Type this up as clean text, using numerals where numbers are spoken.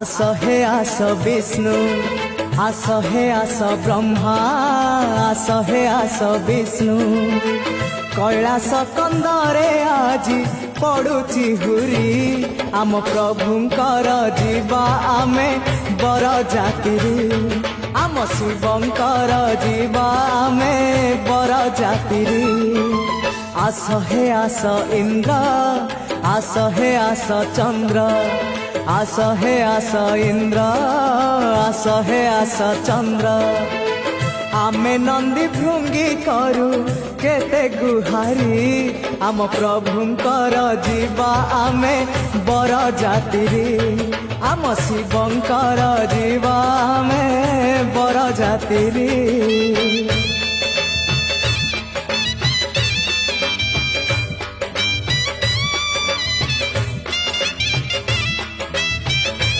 आस हे आस विष्णु, आस हे आस ब्रह्मा, आस हे आस विष्णु। कैलास कंदरे आजी पड़ुची हुरी, आम प्रभुंकर जीवा आमे बर जातिरी, आम शिवंकर जीवा आमे बर जातिरी। आस हे आस इंद्र, आस हे आस चंद्र, आस हे आस इंद्र, आस हे आस चंद्र। आमे नंदी भृंगी करू केते गुहारी, आम प्रभुंकर जीवा आमे बर जातिरी, आम शिवंकर जीवा आमे बर जातिरी।